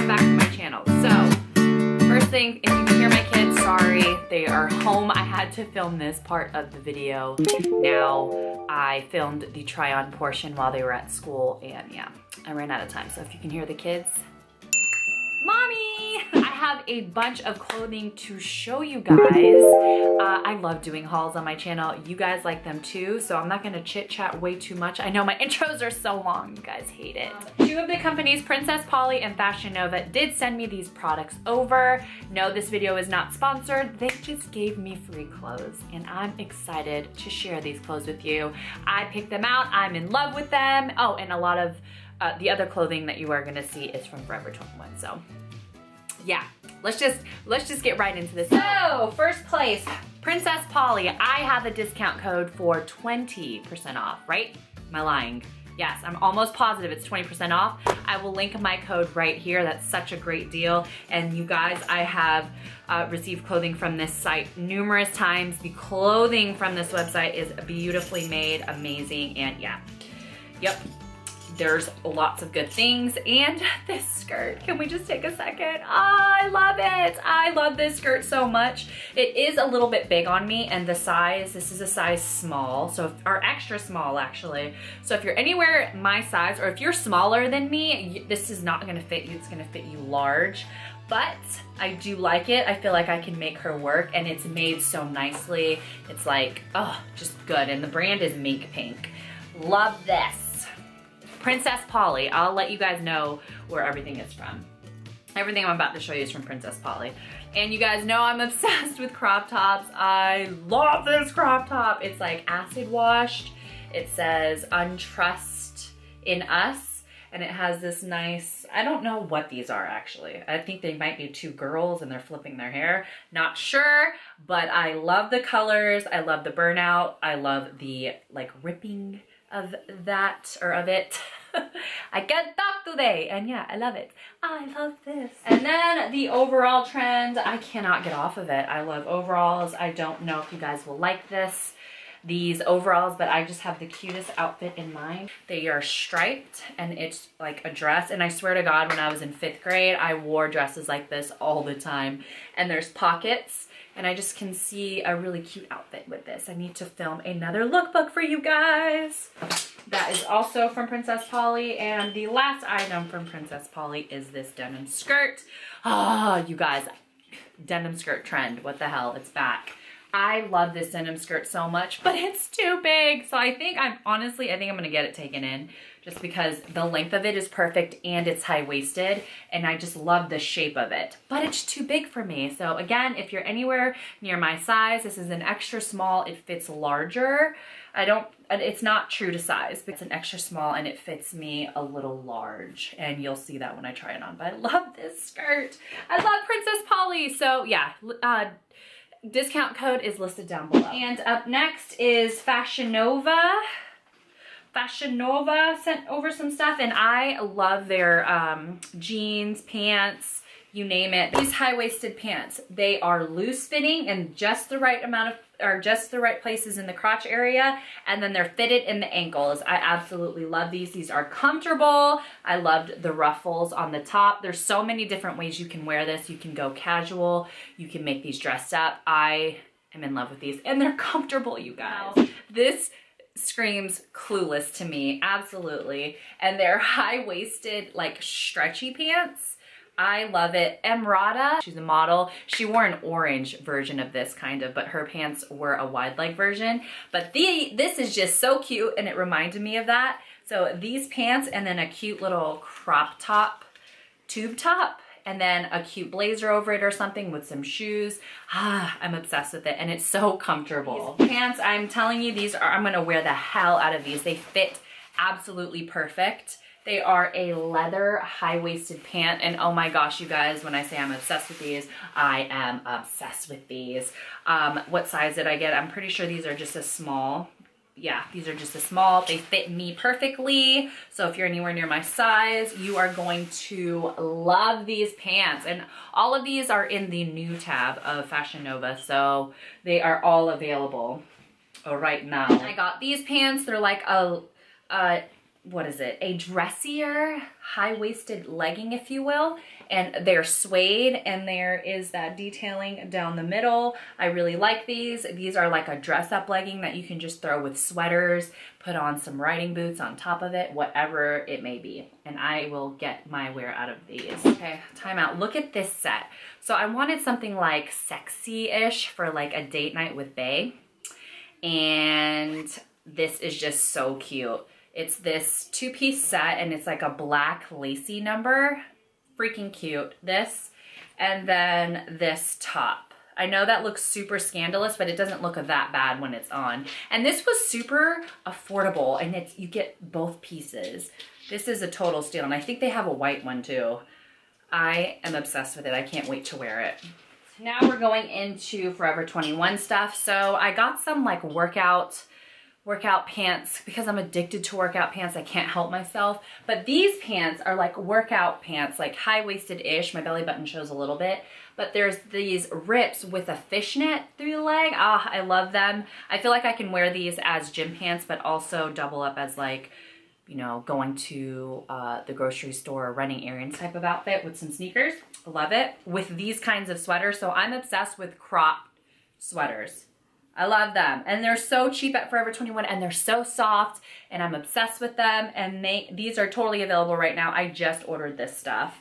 welcome back to my channel. So, first thing, if you can hear my kids, sorry, they are home. I had to film this part of the video. Now, I filmed the try-on portion while they were at school, and yeah, I ran out of time. So if you can hear the kids, Mommy! I have a bunch of clothing to show you guys. I love doing hauls on my channel. You guys like them too, so I'm not gonna chit chat way too much. I know my intros are so long, you guys hate it. Two of the companies, Princess Polly and Fashion Nova, did send me these products over. No, this video is not sponsored. They just gave me free clothes, and I'm excited to share these clothes with you. I picked them out, I'm in love with them. Oh, and a lot of the other clothing that you are gonna see is from Forever 21, so yeah, let's just get right into this. So, first place, Princess Polly. I have a discount code for 20% off, right? Am I lying? Yes, I'm almost positive it's 20% off. I will link my code right here. That's such a great deal. And you guys, I have received clothing from this site numerous times. The clothing from this website is beautifully made, amazing, and yeah, yep. There's lots of good things. And this skirt, can we just take a second? Oh, I love it. I love this skirt so much. It is a little bit big on me, and the size, this is a size small, so or extra small actually. So if you're anywhere my size, or if you're smaller than me, this is not gonna fit you, it's gonna fit you large. But I do like it. I feel like I can make her work, and it's made so nicely. It's like, oh, just good. And the brand is Mink Pink. Love this. Princess Polly. I'll let you guys know where everything is from. Everything I'm about to show you is from Princess Polly. And you guys know I'm obsessed with crop tops. I love this crop top. It's like acid washed. It says untrust in us. And it has this nice, I don't know what these are actually. I think they might be two girls and they're flipping their hair. Not sure, but I love the colors. I love the burnout. I love the like ripping of that, or of it. I can't talk today, and yeah, I love it. I love this. And then the overall trend, I cannot get off of it. I love overalls. I don't know if you guys will like these overalls, but I just have the cutest outfit in mind. They are striped, and it's like a dress, and I swear to God, when I was in 5th grade, I wore dresses like this all the time. And there's pockets, and I just can see a really cute outfit with this. I need to film another lookbook for you guys. That is also from Princess Polly. And the last item from Princess Polly is this denim skirt. Oh, you guys, denim skirt trend, what the hell, it's back. I love this denim skirt so much, but it's too big. So I think I'm gonna get it taken in, just because the length of it is perfect and it's high-waisted, and I just love the shape of it, but it's too big for me. So again, if you're anywhere near my size, this is an extra small, it fits larger. It's not true to size, but it's an extra small and it fits me a little large, and you'll see that when I try it on. But I love this skirt. I love Princess Polly. So yeah, discount code is listed down below. And up next is Fashion Nova. Fashion Nova sent over some stuff, and I love their jeans, pants, you name it. These high-waisted pants, they are loose fitting and just the right amount of, or just the right places in the crotch area, and then they're fitted in the ankles. I absolutely love these. These are comfortable. I loved the ruffles on the top. There's so many different ways you can wear this. You can go casual. You can make these dressed up. I am in love with these, and they're comfortable, you guys. This screams Clueless to me, absolutely. And they're high-waisted, like stretchy pants. I love it. Emrata, she's a model. She wore an orange version of this kind of, but her pants were a wide leg version. But this is just so cute, and it reminded me of that. So these pants, and then a cute little crop top, tube top, and then a cute blazer over it or something with some shoes. I'm obsessed with it, and it's so comfortable. These pants, I'm telling you, I'm gonna wear the hell out of these. They fit absolutely perfect. They are a leather high-waisted pant, and oh my gosh, you guys, when I say I'm obsessed with these, I am obsessed with these. What size did I get? I'm pretty sure these are just a small. Yeah, these are just a small. They fit me perfectly. So if you're anywhere near my size, you are going to love these pants. And all of these are in the new tab of Fashion Nova, so they are all available right now. I got these pants. They're like a what is it? A dressier, high-waisted legging, if you will. And they're suede, and there is that detailing down the middle. I really like these. These are like a dress-up legging that you can just throw with sweaters, put on some riding boots on top of it, whatever it may be. And I will get my wear out of these. Okay, time out. Look at this set. So I wanted something like sexy-ish for like a date night with Bae. And this is just so cute. It's this two-piece set, and it's like a black lacy number. Freaking cute. This, and then this top. I know that looks super scandalous, but it doesn't look that bad when it's on. And this was super affordable, and you get both pieces. This is a total steal, and I think they have a white one too. I am obsessed with it. I can't wait to wear it. Now we're going into Forever 21 stuff. So I got some like workout pants because I'm addicted to workout pants. I can't help myself. But these pants are like workout pants, like high-waisted-ish. My belly button shows a little bit. But there's these rips with a fishnet through the leg. Ah, I love them. I feel like I can wear these as gym pants, but also double up as like, you know, going to the grocery store or running errands type of outfit with some sneakers. I love it. With these kinds of sweaters. So I'm obsessed with cropped sweaters. I love them, and they're so cheap at Forever 21, and they're so soft, and I'm obsessed with them, and these are totally available right now. I just ordered this stuff.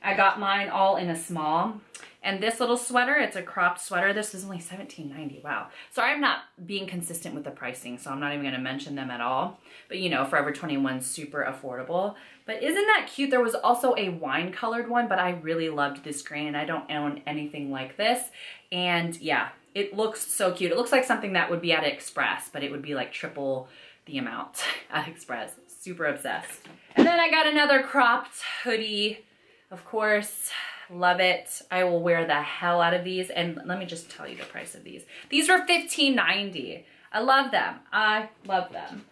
I got mine all in a small, and this little sweater, it's a cropped sweater. This is only $17.90, wow. So I'm not being consistent with the pricing, so I'm not even gonna mention them at all, but you know, Forever 21's super affordable. But isn't that cute? There was also a wine-colored one, but I really loved this green, and I don't own anything like this, and yeah. It looks so cute. It looks like something that would be at Express, but it would be like triple the amount at Express. Super obsessed. And then I got another cropped hoodie. Of course, love it. I will wear the hell out of these. And let me just tell you the price of these. These were $15.90. I love them. I love them.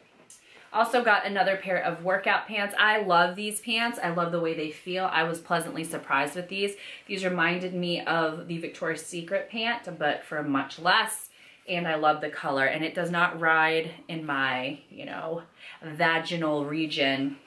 Also got another pair of workout pants. I love these pants. I love the way they feel. I was pleasantly surprised with these. These reminded me of the Victoria's Secret pant, but for much less. And I love the color. And it does not ride in my, you know, vaginal region.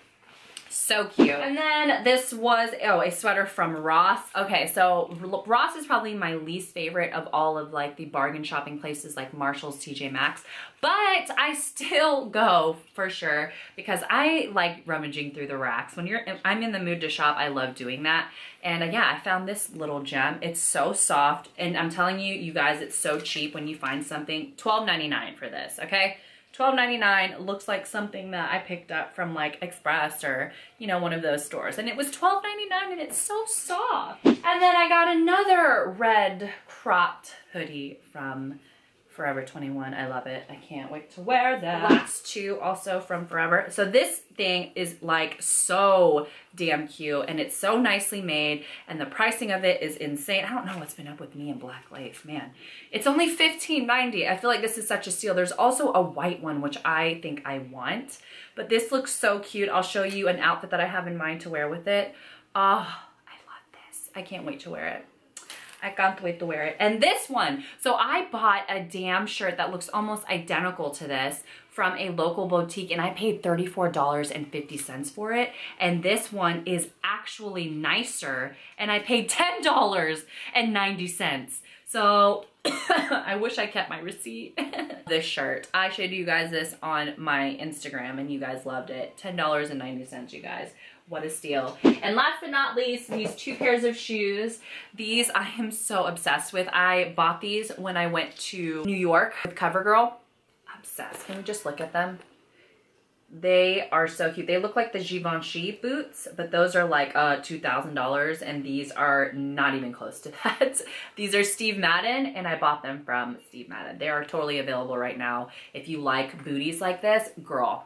So cute. And then this was, oh, a sweater from Ross. Okay, so Ross is probably my least favorite of all of like the bargain shopping places like Marshall's, TJ Maxx, but I still go for sure because I like rummaging through the racks. When I'm in the mood to shop, I love doing that. And yeah, I found this little gem. It's so soft, and I'm telling you, you guys, it's so cheap when you find something. $12.99 for this, okay? $12.99 looks like something that I picked up from like Express or, you know, one of those stores. And it was $12.99 and it's so soft. And then I got another red cropped hoodie from Forever 21. I love it. I can't wait to wear that. Last two also from Forever. So this thing is like so damn cute, and it's so nicely made, and the pricing of it is insane. I don't know what's been up with me and black lace, man. It's only $15.90. I feel like this is such a steal. There's also a white one, which I think I want, but this looks so cute. I'll show you an outfit that I have in mind to wear with it. Oh, I love this. I can't wait to wear it. I can't wait to wear it. And this one, so I bought a damn shirt that looks almost identical to this from a local boutique, and I paid $34.50 for it. And this one is actually nicer, and I paid $10.90. So I wish I kept my receipt. This shirt, I showed you guys this on my Instagram, and you guys loved it. $10.90, you guys. What a steal. And last but not least, these two pairs of shoes. These I am so obsessed with. I bought these when I went to New York with CoverGirl. Obsessed. Can we just look at them? They are so cute. They look like the Givenchy boots, but those are like $2,000, and these are not even close to that. These are Steve Madden, and I bought them from Steve Madden. They are totally available right now. If you like booties like this, girl,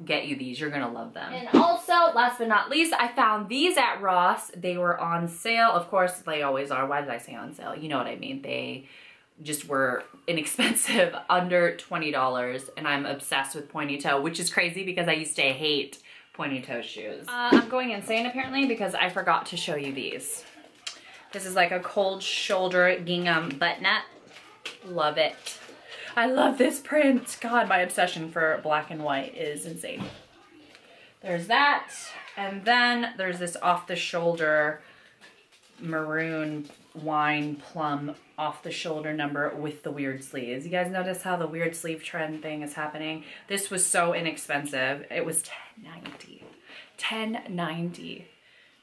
get you these. You're gonna love them. And also, last but not least, I found these at Ross. They were on sale. Of course, they always are. Why did I say on sale? You know what I mean. They just were inexpensive, under $20, and I'm obsessed with pointy toe, which is crazy because I used to hate pointy toe shoes. I'm going insane apparently because I forgot to show you these. This is like a cold shoulder gingham button-up. Love it. I love this print. God, my obsession for black and white is insane. There's that. And then there's this off-the-shoulder maroon wine plum off-the-shoulder number with the weird sleeves. You guys notice how the weird sleeve trend thing is happening? This was so inexpensive. It was $10.90. $10.90.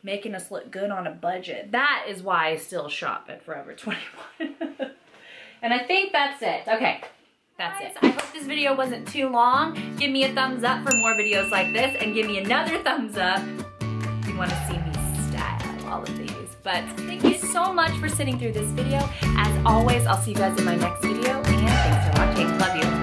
Making us look good on a budget. That is why I still shop at Forever 21. And I think that's it. Okay, that's it. I hope this video wasn't too long. Give me a thumbs up for more videos like this, and give me another thumbs up if you want to see me style all of these. But thank you so much for sitting through this video. As always, I'll see you guys in my next video, and thanks for watching. Love you.